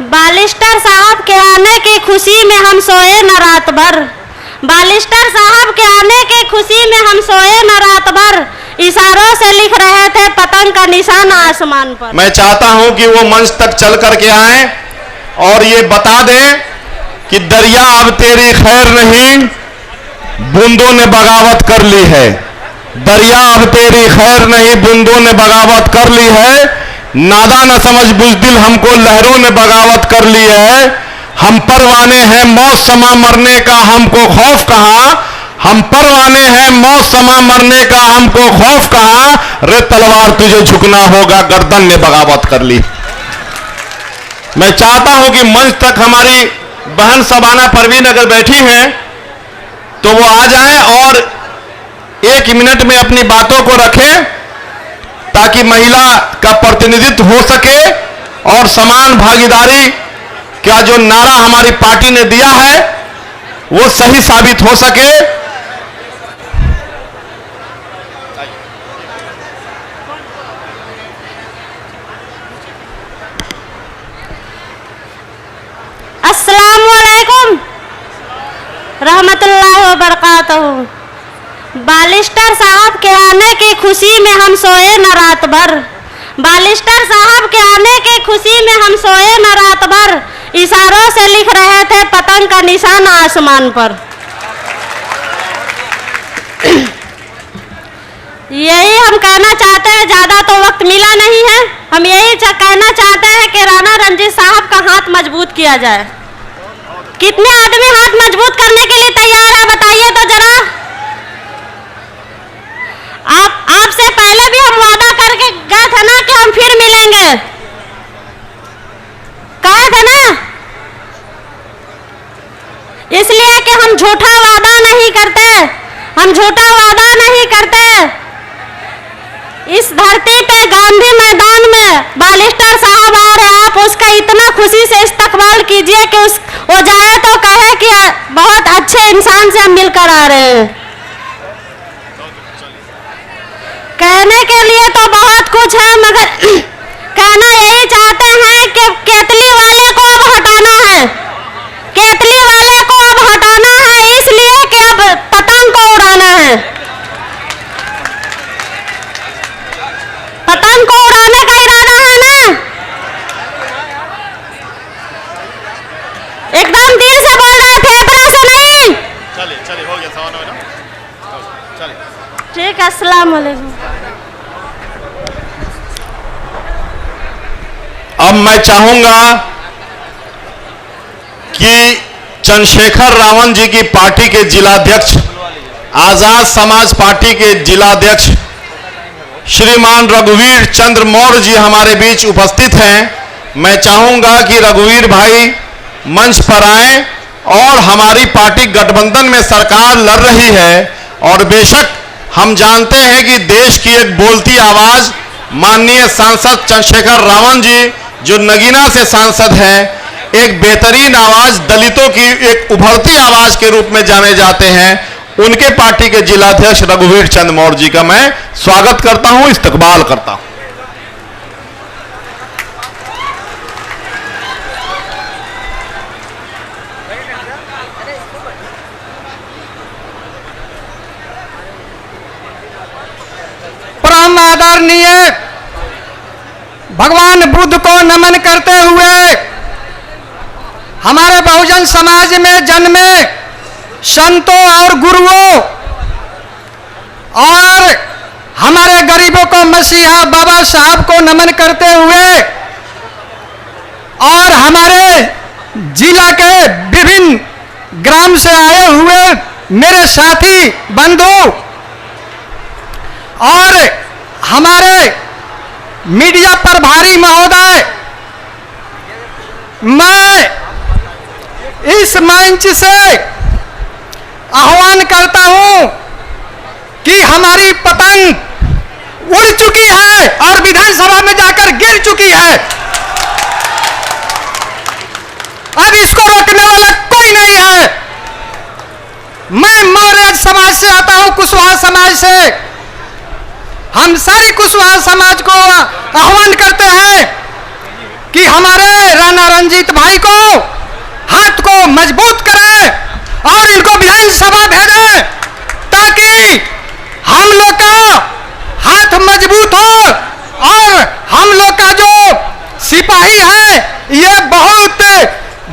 बालिस्टर साहब के आने की खुशी में हम सोए न रात भर। बालिस्टर साहब के आने की खुशी में हम सोए न रात भर। इशारों से लिख रहे थे पतंग का निशान आसमान पर। मैं चाहता हूं कि वो मंच तक चल करके आए और ये बता दें कि दरिया अब तेरी खैर नहीं, बूंदों ने बगावत कर ली है। दरिया अब तेरी खैर नहीं, बूंदों ने बगावत कर ली है। नादा न समझ बुज़दिल, हमको लहरों ने बगावत कर ली है। हम परवाने हैं मौत समा मरने का, हमको खौफ कहां। हम परवाने हैं मौत समा मरने का, हमको खौफ कहां। रे तलवार तुझे झुकना होगा, गर्दन ने बगावत कर ली। मैं चाहता हूं कि मंच तक हमारी बहन सबाना परवीन अगर बैठी हैं तो वो आ जाएं और 1 मिनट में अपनी बातों को रखें ताकि महिला का प्रतिनिधित्व हो सके और समान भागीदारी का जो नारा हमारी पार्टी ने दिया है वो सही साबित हो सके। अस्सलामुअलैकुम रहमतुल्लाहि व बरकातहू। बालिस्टर साहब के आने की खुशी में हम सोए न रात भर। बालिस्टर साहब के आने की खुशी में हम सोए न रात भर। इशारों से लिख रहे थे पतंग का निशान आसमान पर। यही हम कहना चाहते हैं, ज्यादा तो वक्त मिला नहीं है। हम यही कहना चाहते हैं कि राणा रणजीत साहब का हाथ मजबूत किया जाए। कितने आदमी हाथ मजबूत करने के लिए तैयार है बताइए तो जरा। आपसे पहले भी हम वादा करके गए थे ना कि हम फिर मिलेंगे, कहे थे ना। इसलिए कि हम झूठा वादा नहीं करते, हम झूठा वादा नहीं करते। इस धरती पे गांधी मैदान में बालिस्टर साहब आ रहे हैं, आप उसका इतना खुशी से इस्तकबाल कीजिए कि वो जाए तो कहे कि बहुत अच्छे इंसान से हम मिलकर आ रहे हैं। कहने के लिए तो बहुत कुछ है, मगर कहना यही चाहते हैं कि केतली वाले को अब हटाना है। केतली वाले को अब हटाना है, इसलिए कि अब पतंग को उड़ाना है। पतंग को उड़ाने का इरादा है ना। एकदम दिल से बोल रहे थे, फेफड़ा से नहीं। चलिए हो गया सवाल हो ना। चलिए ठीक है, अस्सलाम वालेकुम। अब मैं चाहूंगा कि चंद्रशेखर रावण जी की पार्टी के जिलाध्यक्ष, आजाद समाज पार्टी के जिलाध्यक्ष श्रीमान रघुवीर चंद्र मौर्य जी हमारे बीच उपस्थित हैं। मैं चाहूंगा कि रघुवीर भाई मंच पर आएं और हमारी पार्टी गठबंधन में सरकार लड़ रही है और बेशक हम जानते हैं कि देश की एक बोलती आवाज माननीय सांसद चंद्रशेखर रावण जी जो नगीना से सांसद हैं, एक बेहतरीन आवाज, दलितों की एक उभरती आवाज के रूप में जाने जाते हैं। उनके पार्टी के जिलाध्यक्ष रघुवीर चंद्र मौर्य जी का मैं स्वागत करता हूं, इस्तकबाल करता हूं। परम आदरणीय भगवान बुद्ध को नमन करते हुए हमारे बहुजन समाज में जन्मे संतों और गुरुओं और हमारे गरीबों को मसीहा बाबा साहब को नमन करते हुए और हमारे जिला के विभिन्न ग्राम से आए हुए मेरे साथी बंधु और हमारे मीडिया प्रभारी महोदय, मैं इस मंच से आह्वान करता हूं कि हमारी पतंग उड़ चुकी है और विधानसभा में जाकर गिर चुकी है। अब इसको रोकने वाला कोई नहीं है। मैं मौर्य समाज से आता हूं, कुशवाहा समाज से। हम सारी कुशवाहा समाज को आह्वान करते हैं कि हमारे राणा रणजीत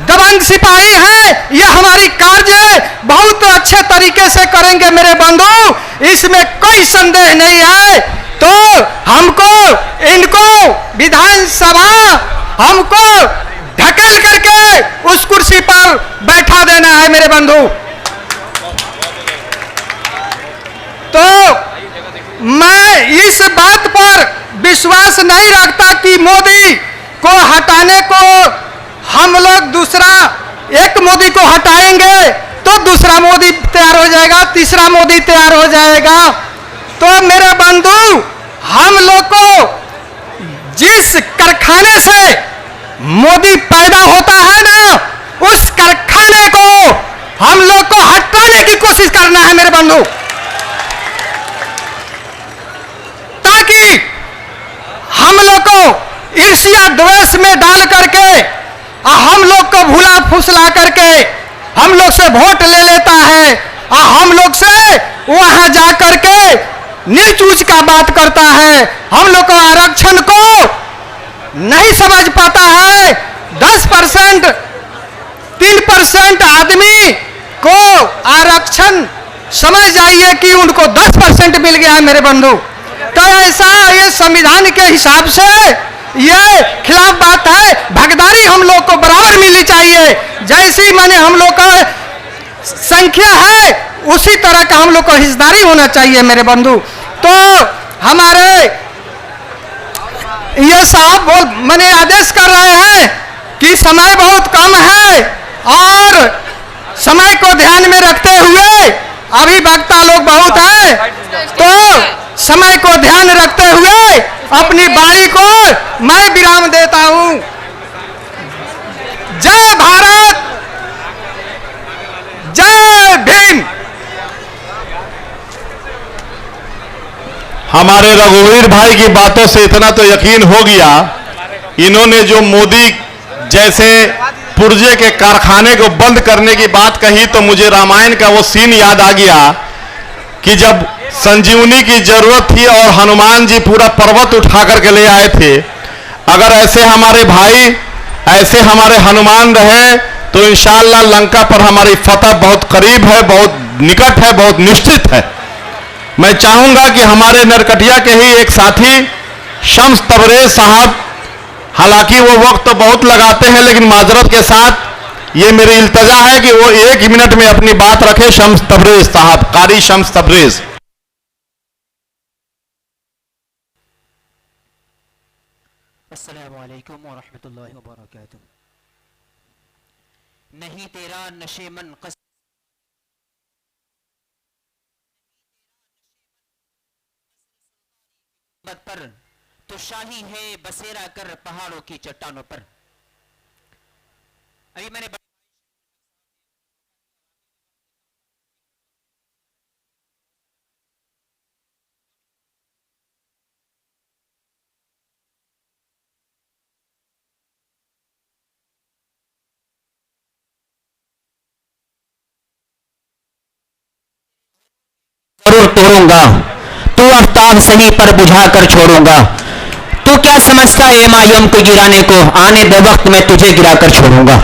दबंग सिपाही हैं, ये हमारी कार्य बहुत अच्छे तरीके से करेंगे मेरे बंधु, इसमें कोई संदेह नहीं है। तो हमको इनको विधानसभा हमको ढकेल करके उस कुर्सी पर बैठा देना है मेरे बंधु। तो मैं इस बात पर विश्वास नहीं रखता कि मोदी को हटाने को हम लोग दूसरा एक मोदी को हटाएंगे तो दूसरा मोदी तैयार हो जाएगा, तीसरा मोदी तैयार हो जाएगा। तो मेरे बंधु, हम लोग को जिस कारखाने से मोदी पैदा होता है ना, उस कारखाने को हम लोग को हटाने की कोशिश करना है मेरे बंधु, ताकि हम लोग को ईर्ष्या द्वेष में डाल करके हम लोग को भुला फुसला करके हम लोग से वोट ले लेता है और हम लोग से वहां जा करके नीच ऊंच का बात करता है। हम लोग को आरक्षण को नहीं समझ पाता है। 10% 3% आदमी को आरक्षण समझ जाइए कि उनको 10% मिल गया है मेरे बंधु। तो ऐसा ये संविधान के हिसाब से ये खिलाफ बात है। भागीदारी हम लोग को बराबर मिलनी चाहिए, जैसी माने हम लोग का संख्या है उसी तरह का हम लोग को हिस्सेदारी होना चाहिए मेरे बंधु। तो हमारे ये साहब मैंने आदेश कर रहे हैं कि समय बहुत कम है और समय को ध्यान में रखते हुए अभी वक्ता लोग बहुत है, तो समय को ध्यान रखते हुए अपनी बाणी को मैं विराम देता हूं। जय भारत, जय भीम। हमारे रघुवीर भाई की बातों से इतना तो यकीन हो गया, इन्होंने जो मोदी जैसे पुर्जे के कारखाने को बंद करने की बात कही तो मुझे रामायण का वो सीन याद आ गया कि जब संजीवनी की जरूरत थी और हनुमान जी पूरा पर्वत उठा करके ले आए थे। अगर ऐसे हमारे भाई, ऐसे हमारे हनुमान रहे तो इंशाअल्लाह लंका पर हमारी फतह बहुत करीब है, बहुत निकट है, बहुत निश्चित है। मैं चाहूंगा कि हमारे नरकटिया के ही एक साथी शम्स तबरेज साहब, हालांकि वो वक्त तो बहुत लगाते हैं लेकिन माजरत के साथ ये मेरी इल्तजा है कि वो 1 मिनट में अपनी बात रखे। शम्स तबरेज साहब, कारी शम्स तबरेज। अस्सलामु अलैकुम व रहमतुल्लाहि व बरकातुहू। नहीं तेरा नशेमन पर तो शाही है बसेरा कर पहाड़ों की चट्टानों पर। अभी मैंने जरूर तोड़ूंगा, तू आफ्ताब सही पर बुझा कर छोड़ूंगा। तू क्या समझता है एमायम को गिराने को, आने दे वक्त में तुझे गिरा कर छोड़ूंगा।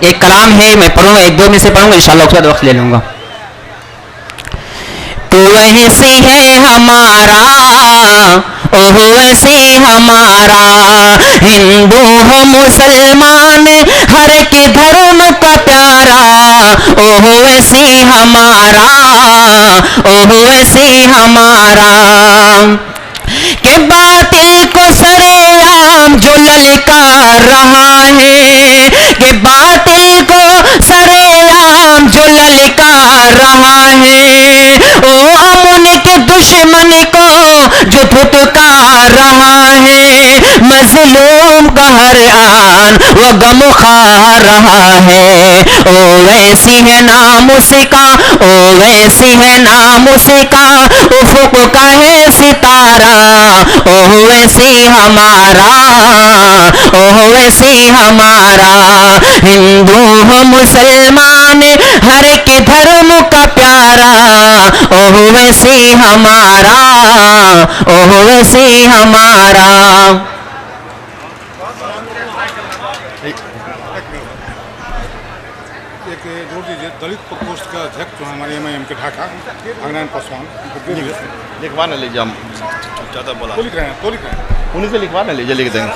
एक कलाम है, मैं पढ़ूंगा, 1-2 में से पढ़ूंगा, इंशाल्लाह उसके बाद वक्त ले लूंगा। तू ऐसे है हमारा, ओह ऐसे हमारा, हिंदू हो मुसलमान हर के धर्म का प्यारा, ओह ऐसे हमारा, ओह ऐसे हमारा। के बातें को सरेआम जो ललकार रहा है, के बातें को सरेआम जो ललकार रहा है, ओ अमन के दुश्मन को जो धुतकार रहा है, मजलूम का हर आन वो गम खा रहा है। ओ वैसी है नाम उसका, ओ वैसी है नाम उसका, उफुक का है सितारा, ओह वैसे हमारा, ओह वैसे हमारा। हिंदू हो मुसलमान हर के धर्म का प्यारा, ओह वैसे हमारा, ओह वैसे हमारा। एक जोड़ दीजिए दलित प्रकोष्ठ का अध्यक्ष जो हमारे एमआईएम के ढाका अग्नान पासवान लिखवा ना लीजिए, हम ज़्यादा बोला तो लिख रहे हैं उन्हीं से लिखवा ना लीजिए, लिख देंगे।